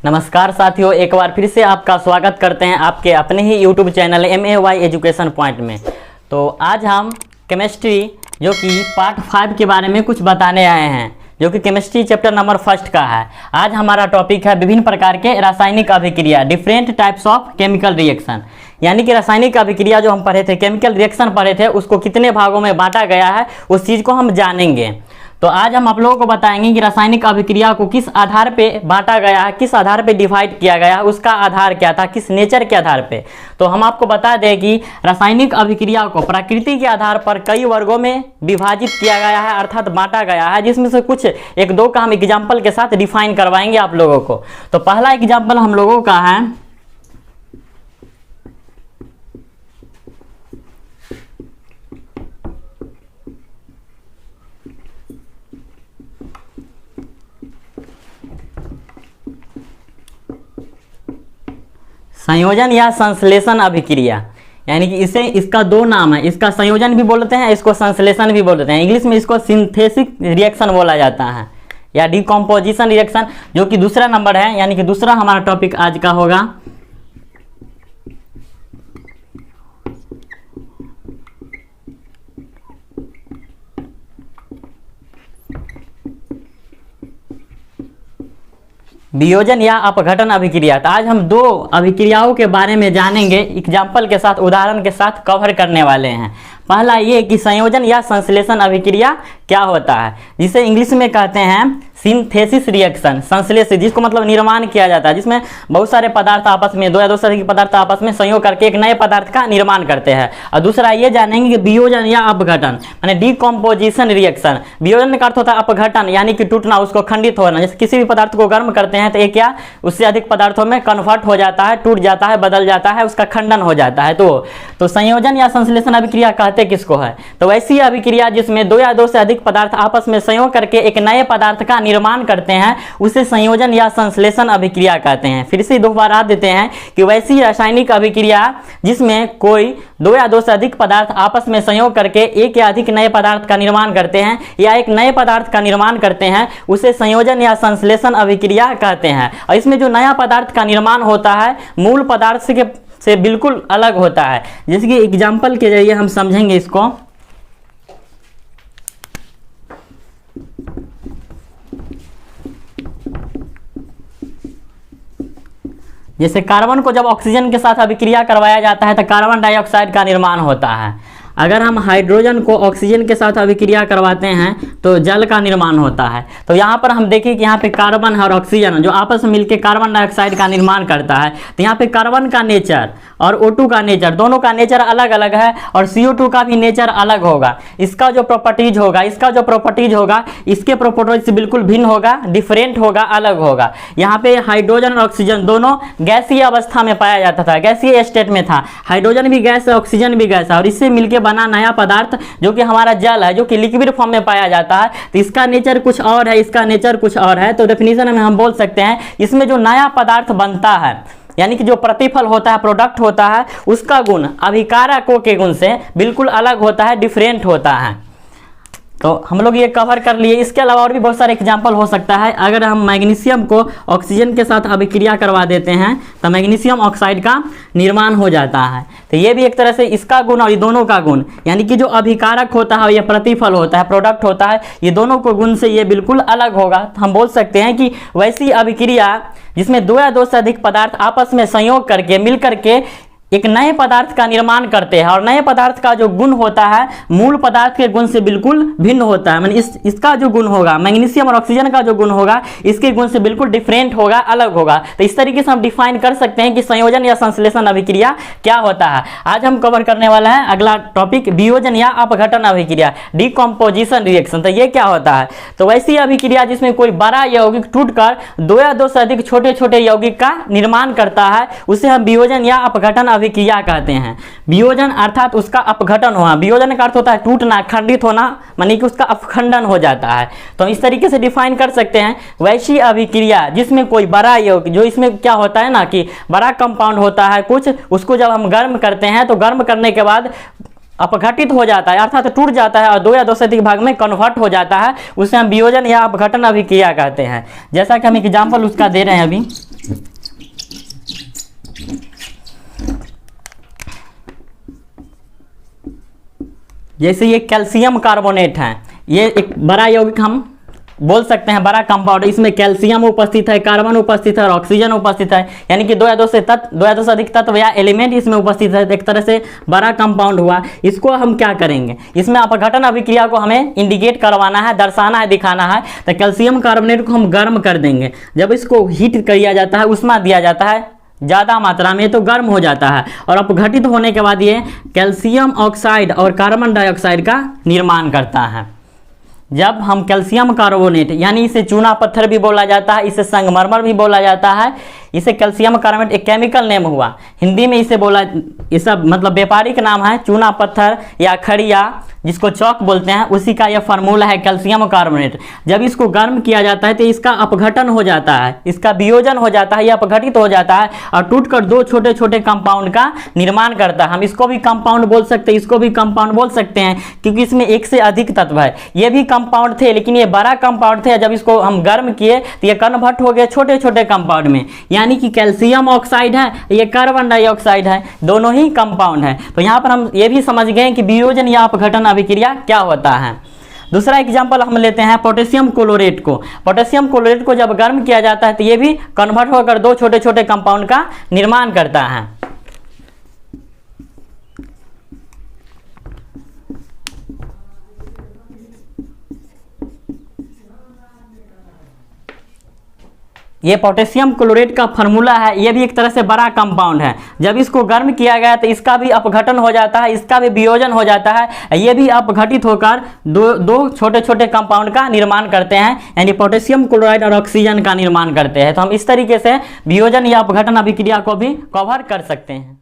नमस्कार साथियों, एक बार फिर से आपका स्वागत करते हैं आपके अपने ही YouTube channel MAY education point में। तो आज हम केमिस्ट्री जो कि पार्ट 5 के बारे में कुछ बताने आए हैं, जो कि केमिस्ट्री चैप्टर नंबर 1 का है। आज हमारा टॉपिक है विभिन्न प्रकार के रासायनिक अभिक्रिया, different types of chemical reaction. यानी कि रासायनिक अभिक्रिया जो हम पढ़े थे, केमिकल रिएक्शन पढ़े थे, उसको कितने भागों में बांटा गया है उस चीज़ को हम जानेंगे। तो आज हम आप लोगों को बताएंगे कि रासायनिक अभिक्रिया को किस आधार पे बांटा गया है, किस आधार पे डिवाइड किया गया है, उसका आधार क्या था, किस नेचर के आधार पे। तो हम आपको बता दें कि रासायनिक अभिक्रिया को प्रकृति के आधार पर कई वर्गों में विभाजित किया गया है, अर्थात बांटा गया है, जिसमें से कुछ एक दो का हम एग्जाम्पल के साथ डिफाइन करवाएंगे आप लोगों को। तो पहला एग्जाम्पल हम लोगों का है संयोजन या संश्लेषण अभिक्रिया। यानी कि इसका दो नाम है, इसका संयोजन भी बोलते हैं, इसको संश्लेषण भी बोलते हैं। इंग्लिश में इसको सिंथेसिस रिएक्शन बोला जाता है या डिकम्पोजिशन रिएक्शन, जो कि दूसरा नंबर है। यानी कि दूसरा हमारा टॉपिक आज का होगा वियोजन या अपघटन अभिक्रिया। तो आज हम दो अभिक्रियाओं के बारे में जानेंगे, एग्जाम्पल के साथ, उदाहरण के साथ कवर करने वाले हैं। पहला ये कि संयोजन या संश्लेषण अभिक्रिया क्या होता है, जिसे इंग्लिश में कहते हैं सिंथेसिस रिएक्शन, संश्लेषण, जिसको मतलब निर्माण किया जाता है, जिसमें बहुत सारे पदार्थ आपस में, दो या दो से अधिक पदार्थ आपस में संयोग करके एक नए पदार्थ का निर्माण करते हैं। और दूसरा ये जानेंगे कि वियोजन या अपघटन, यानी डिकम्पोजिशन रिएक्शन। वियोजन का अर्थ होता है अपघटन, यानी कि टूटना, उसको खंडित होना। जैसे किसी भी पदार्थ को गर्म करते हैं तो एक या उससे अधिक पदार्थों में कन्वर्ट हो जाता है, टूट जाता है, बदल जाता है, उसका खंडन हो जाता है। तो संयोजन या संश्लेषण अभिक्रिया कहते किसको है? तो वैसी अभिक्रिया जिसमें दो या दो से अधिक पदार्थ आपस में संयोग करके एक नए पदार्थ का निर्माण करते हैं, उसे संयोजन या संश्लेषण अभिक्रिया कहते हैं। फिर से दोबारा देते हैं कि वैसी रासायनिक अभिक्रिया जिसमें कोई दो या दो से अधिक पदार्थ आपस में संयोग करके एक या अधिक नए पदार्थ का निर्माण करते हैं या एक नए पदार्थ का निर्माण करते हैं, उसे संयोजन या संश्लेषण अभिक्रिया कहते हैं। और इसमें जो नया पदार्थ का निर्माण होता है मूल पदार्थ से बिल्कुल अलग होता है। जैसे कि एग्जाम्पल के जरिए हम समझेंगे इसको। जैसे कार्बन को जब ऑक्सीजन के साथ अभिक्रिया करवाया जाता है तो कार्बन डाइऑक्साइड का निर्माण होता है। अगर हम हाइड्रोजन को ऑक्सीजन के साथ अभिक्रिया करवाते हैं तो जल का निर्माण होता है। तो यहाँ पर हम देखें कि यहाँ पे कार्बन और ऑक्सीजन जो आपस में मिलकर कार्बन डाइऑक्साइड का निर्माण करता है, तो यहाँ पे कार्बन का नेचर और O2 का नेचर, दोनों का नेचर अलग अलग है, और CO2 का भी नेचर अलग होगा। इसका जो प्रॉपर्टीज होगा इसके प्रॉपर्टीज से बिल्कुल भिन्न होगा, डिफरेंट होगा, अलग होगा। यहाँ पे हाइड्रोजन और ऑक्सीजन दोनों गैसीय अवस्था में पाया जाता था, गैसीय स्टेट में था। हाइड्रोजन भी गैस है, ऑक्सीजन भी गैस है, और इससे मिलकर बना नया पदार्थ जो कि हमारा जल है, जो कि लिक्विड फॉर्म में पाया जाता है। तो इसका नेचर कुछ और है, इसका नेचर कुछ और है। तो डेफिनेशन में हम बोल सकते हैं इसमें जो नया पदार्थ बनता है, यानी कि जो प्रतिफल होता है, प्रोडक्ट होता है, उसका गुण अभिकारकों के गुण से बिल्कुल अलग होता है, डिफरेंट होता है। तो हम लोग ये कवर कर लिए। इसके अलावा और भी बहुत सारे एग्जाम्पल हो सकता है। अगर हम मैग्नीशियम को ऑक्सीजन के साथ अभिक्रिया करवा देते हैं तो मैग्नीशियम ऑक्साइड का निर्माण हो जाता है। तो ये भी एक तरह से इसका गुण और ये दोनों का गुण, यानी कि जो अभिकारक होता है, ये प्रतिफल होता है, प्रोडक्ट होता है, ये दोनों को गुण से ये बिल्कुल अलग होगा। तो हम बोल सकते हैं कि वैसी अभिक्रिया जिसमें दो या दो से अधिक पदार्थ आपस में संयोग करके, मिल करके एक नए पदार्थ का निर्माण करते हैं, और नए पदार्थ का जो गुण होता है मूल पदार्थ के गुण से बिल्कुल भिन्न होता है। माने इसका जो गुण होगा, मैग्नीशियम और ऑक्सीजन का जो गुण होगा, इसके गुण से बिल्कुल डिफरेंट होगा, अलग होगा। तो इस तरीके से हम डिफाइन कर सकते हैं कि संयोजन या संश्लेषण अभिक्रिया क्या होता है। आज हम कवर करने वाला है अगला टॉपिक वियोजन या अपघटन अभिक्रिया, डिकम्पोजिशन रिएक्शन। तो ये क्या होता है? तो वैसी अभिक्रिया जिसमें कोई बड़ा यौगिक टूटकर दो या दो से अधिक छोटे छोटे यौगिक का निर्माण करता है, उसे हम वियोजन या अपघटन अभिक्रिया कहते हैं। वियोजन अर्थात उसका अपघटन होना। वियोजन का अर्थ होता है टूटना, खंडित होना, मानी कि उसका अपखंडन हो जाता है। तो इस तरीके से डिफाइन कर सकते हैं वैसी अभिक्रिया जिसमें कोई बड़ा यौगिक, जो इसमें क्या होता है ना कि बड़ा कंपाउंड होता है कुछ, उसको जब हम गर्म करते हैं तो गर्म करने के बाद अपघटित हो जाता है, अर्थात टूट जाता है और दो या दो से अधिक भाग में कन्वर्ट हो जाता है, उसे हम वियोजन या अपघटन अभिक्रिया कहते हैं। जैसा कि हम एग्जाम्पल उसका दे रहे हैं अभी। जैसे ये कैल्शियम कार्बोनेट है, ये एक बड़ा यौगिक हम बोल सकते हैं, बड़ा कंपाउंड। इसमें कैल्शियम उपस्थित है, कार्बन उपस्थित है और ऑक्सीजन उपस्थित है, यानी कि 2 या 2 से अधिक तत्व या एलिमेंट इसमें उपस्थित है। एक तरह से बड़ा कंपाउंड हुआ। इसको हम क्या करेंगे, इसमें अपघटन अभिक्रिया को हमें इंडिकेट करवाना है, दर्शाना है, दिखाना है। तो कैल्शियम कार्बोनेट को हम गर्म कर देंगे। जब इसको हीट किया जाता है, उष्मा दिया जाता है ज़्यादा मात्रा में, तो गर्म हो जाता है और अपघटित होने के बाद ये कैल्शियम ऑक्साइड और कार्बन डाइऑक्साइड का निर्माण करता है। जब हम कैल्शियम कार्बोनेट, यानी इसे चूना पत्थर भी बोला जाता है, इसे संगमरमर भी बोला जाता है, इसे कैल्शियम कार्बोनेट एक केमिकल नेम हुआ। हिंदी में इसे बोला, ये सब मतलब व्यापारिक नाम है। चूना पत्थर या खड़िया, जिसको चौक बोलते हैं, उसी का यह फार्मूला है कैल्शियम कार्बोनेट। जब इसको गर्म किया जाता है तो इसका अपघटन हो जाता है, इसका वियोजन हो जाता है, यह अपघटित हो जाता है और टूटकर 2 छोटे छोटे कंपाउंड का निर्माण करता है। हम इसको भी कंपाउंड बोल सकते हैं, इसको भी कंपाउंड बोल सकते हैं, क्योंकि इसमें 1 से अधिक तत्व है। ये भी कंपाउंड थे, लेकिन ये बड़ा कंपाउंड थे। जब इसको हम गर्म किए तो ये कन्वर्ट हो गए छोटे छोटे कंपाउंड में, यानी कि कैल्शियम ऑक्साइड है, ये कार्बन डाइऑक्साइड है, दोनों ही कंपाउंड है। तो यहाँ पर हम ये भी समझ गए कि वियोजन या अपघटन अभिक्रिया क्या होता है। दूसरा एग्जांपल हम लेते हैं पोटेशियम क्लोरेट को। पोटेशियम क्लोरेट को जब गर्म किया जाता है तो ये भी कन्वर्ट होकर 2 छोटे छोटे कंपाउंड का निर्माण करता है। ये पोटेशियम क्लोरेट का फार्मूला है। ये भी एक तरह से बड़ा कंपाउंड है। जब इसको गर्म किया गया तो इसका भी अपघटन हो जाता है, इसका भी वियोजन हो जाता है। ये भी अपघटित होकर दो छोटे छोटे कंपाउंड का निर्माण करते हैं, यानी पोटेशियम क्लोराइड और ऑक्सीजन का निर्माण करते हैं। तो हम इस तरीके से वियोजन या अपघटन अभिक्रिया को भी कवर कर सकते हैं।